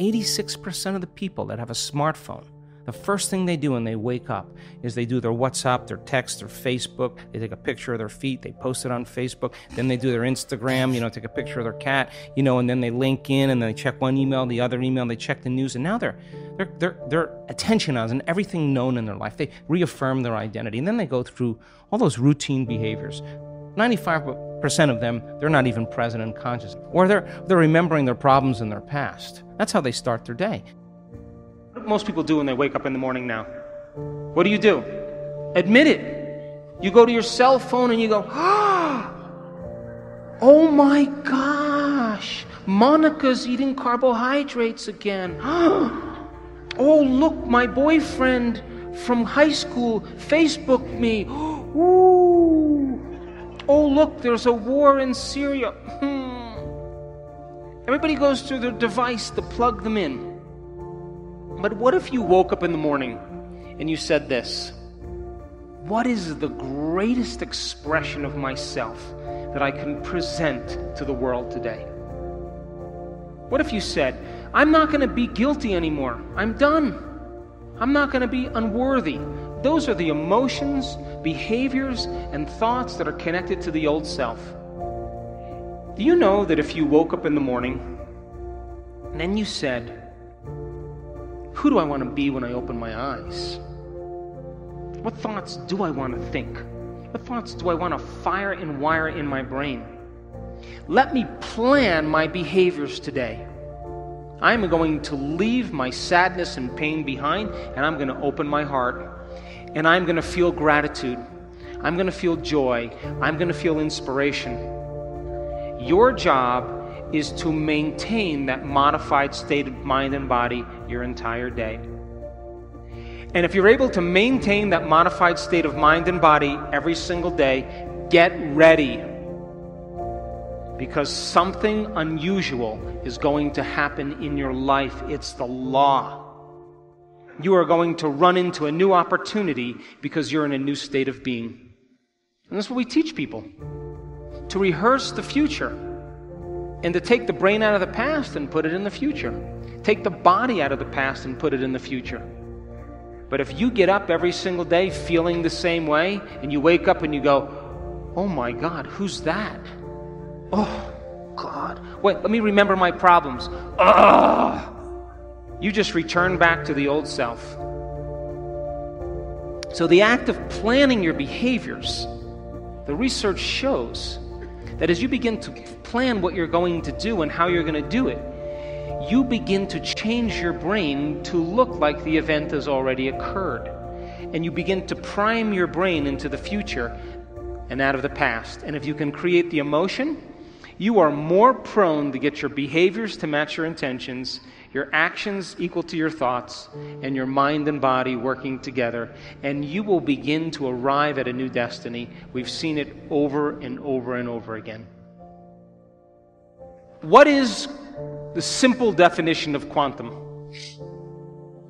86% of the people that have a smartphone, the first thing they do when they wake up is they do their WhatsApp, their text, their Facebook. They take a picture of their feet, they post it on Facebook. Then they do their Instagram, take a picture of their cat, and then they link in and then they check one email, the other email, they check the news, and now their attention on everything known in their life. They reaffirm their identity, and then they go through all those routine behaviors. 95% of them, they're not even present and conscious, or they're remembering their problems in their past. That's how they start their day. What do most people do when they wake up in the morning now? What do? Admit it. You go to your cell phone and you go, oh my gosh, Monica's eating carbohydrates again. Oh, look, my boyfriend from high school Facebooked me. Ooh. Oh, look, there's a war in Syria. Everybody goes through their device to plug them in. But what if you woke up in the morning and you said this: what is the greatest expression of myself that I can present to the world today? What if you said, I'm not going to be guilty anymore. I'm done. I'm not going to be unworthy. Those are the emotions, behaviors, and thoughts that are connected to the old self. Do you know that if you woke up in the morning and then you said, who do I want to be when I open my eyes? What thoughts do I want to think? What thoughts do I want to fire and wire in my brain? Let me plan my behaviors today. I'm going to leave my sadness and pain behind, and I'm going to open my heart, and I'm going to feel gratitude. I'm going to feel joy. I'm going to feel inspiration. Your job is to maintain that modified state of mind and body your entire day. And if you're able to maintain that modified state of mind and body every single day, get ready. Because something unusual is going to happen in your life. It's the law. You are going to run into a new opportunity because you're in a new state of being. And that's what we teach people. To rehearse the future. And to take the brain out of the past and put it in the future. Take the body out of the past and put it in the future. But if you get up every single day feeling the same way, and you wake up and you go, oh my God, who's that? Oh, God. Wait, let me remember my problems. You just return back to the old self. So the act of planning your behaviors, the research shows that as you begin to plan what you're going to do and how you're going to do it, you begin to change your brain to look like the event has already occurred. And you begin to prime your brain into the future and out of the past. And if you can create the emotion, you are more prone to get your behaviors to match your intentions, your actions equal to your thoughts, and your mind and body working together. And you will begin to arrive at a new destiny. We've seen it over and over and over again. What is the simple definition of quantum?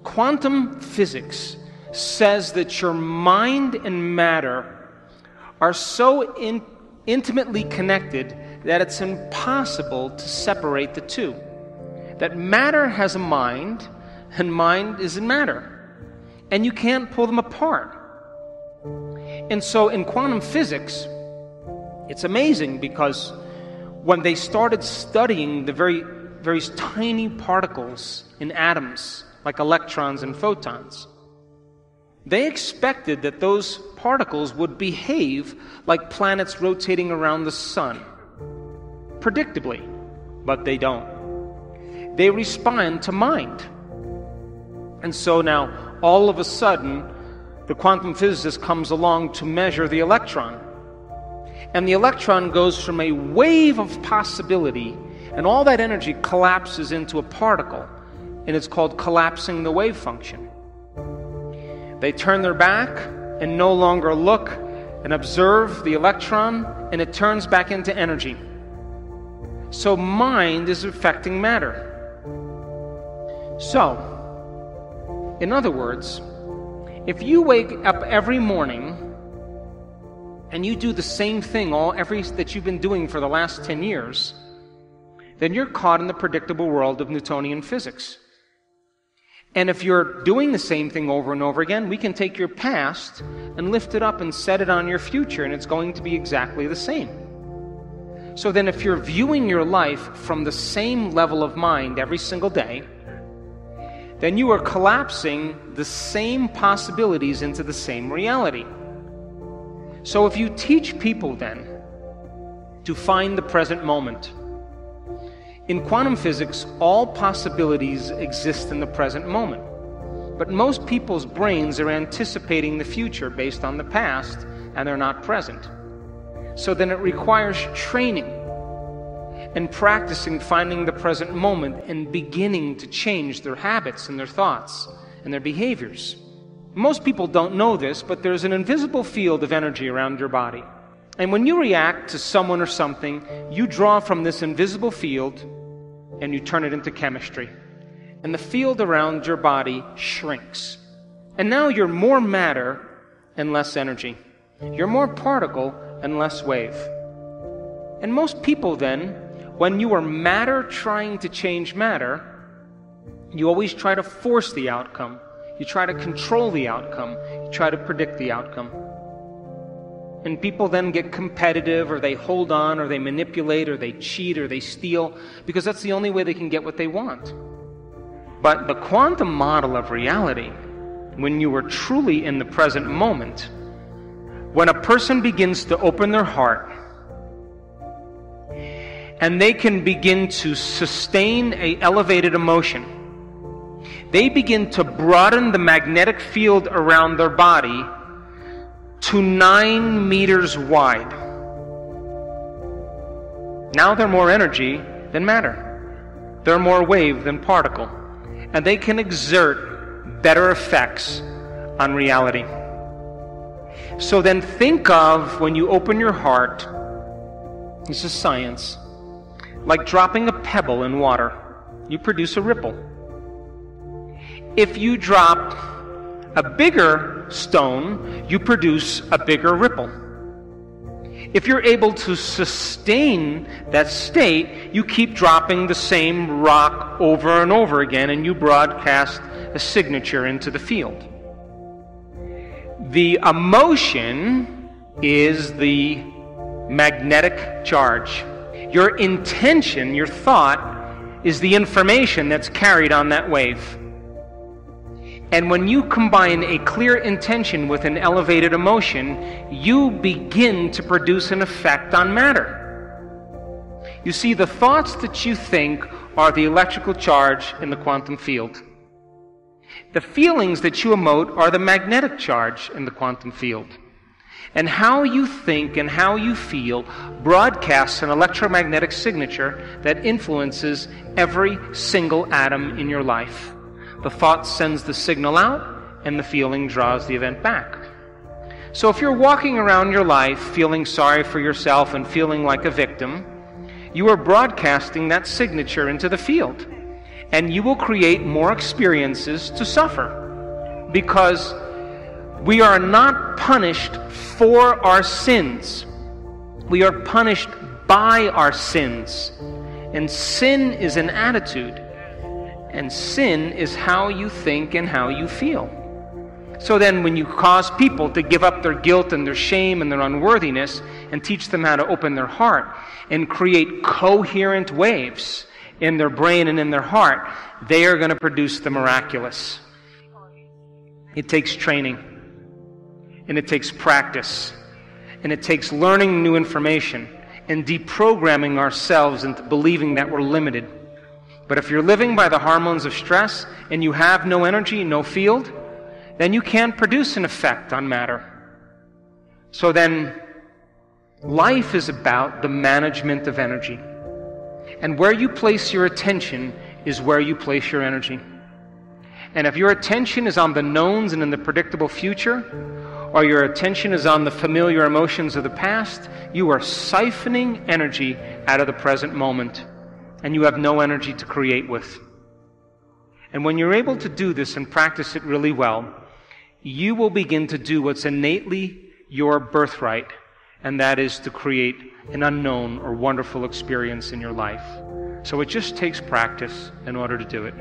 Quantum physics says that your mind and matter are so intimately connected that it's impossible to separate the two. That matter has a mind, and mind is in matter. And you can't pull them apart. And so in quantum physics, it's amazing because when they started studying the very tiny particles in atoms, like electrons and photons, they expected that those particles would behave like planets rotating around the sun, predictably, but they don't. They respond to mind. And so now, all of a sudden, the quantum physicist comes along to measure the electron. And the electron goes from a wave of possibility, and all that energy collapses into a particle, and it's called collapsing the wave function. They turn their back and no longer look and observe the electron, and it turns back into energy. So mind is affecting matter. So, in other words, if you wake up every morning and you do the same thing that you've been doing for the last 10 years, then you're caught in the predictable world of Newtonian physics. And if you're doing the same thing over and over again, we can take your past and lift it up and set it on your future, and it's going to be exactly the same. So then if you're viewing your life from the same level of mind every single day, then you are collapsing the same possibilities into the same reality. So if you teach people then to find the present moment, in quantum physics, all possibilities exist in the present moment. But most people's brains are anticipating the future based on the past, and they're not present. So then it requires training and practicing finding the present moment and beginning to change their habits and their thoughts and their behaviors. Most people don't know this, but there's an invisible field of energy around your body. And when you react to someone or something, you draw from this invisible field and you turn it into chemistry. And the field around your body shrinks. And now you're more matter and less energy. You're more particle and less wave. And most people then, when you are matter trying to change matter, you always try to force the outcome. You try to control the outcome. You try to predict the outcome. And people then get competitive, or they hold on, or they manipulate, or they cheat, or they steal, because that's the only way they can get what they want. But the quantum model of reality, when you are truly in the present moment, when a person begins to open their heart, and they can begin to sustain an elevated emotion, they begin to broaden the magnetic field around their body to 9 meters wide. Now they're more energy than matter. They're more wave than particle. And they can exert better effects on reality. So then think of, when you open your heart, this is science, like dropping a pebble in water. You produce a ripple. If you drop a bigger stone, you produce a bigger ripple. If you're able to sustain that state, you keep dropping the same rock over and over again, and you broadcast a signature into the field. The emotion is the magnetic charge. Your intention, your thought, is the information that's carried on that wave. And when you combine a clear intention with an elevated emotion, you begin to produce an effect on matter. You see, the thoughts that you think are the electrical charge in the quantum field. The feelings that you emote are the magnetic charge in the quantum field. And how you think and how you feel broadcasts an electromagnetic signature that influences every single atom in your life. The thought sends the signal out, and the feeling draws the event back. So if you're walking around your life feeling sorry for yourself and feeling like a victim, you are broadcasting that signature into the field. And you will create more experiences to suffer. Because we are not punished for our sins. We are punished by our sins. And sin is an attitude. And sin is how you think and how you feel. So then when you cause people to give up their guilt and their shame and their unworthiness and teach them how to open their heart and create coherent waves in their brain and in their heart, they are going to produce the miraculous. It takes training, and it takes practice, and it takes learning new information and deprogramming ourselves into believing that we're limited. But if you're living by the hormones of stress and you have no energy, no field, then you can't produce an effect on matter. So then, life is about the management of energy. And where you place your attention is where you place your energy. And if your attention is on the knowns and in the predictable future, or your attention is on the familiar emotions of the past, you are siphoning energy out of the present moment. And you have no energy to create with. And when you're able to do this and practice it really well, you will begin to do what's innately your birthright, and that is to create an unknown or wonderful experience in your life. So it just takes practice in order to do it.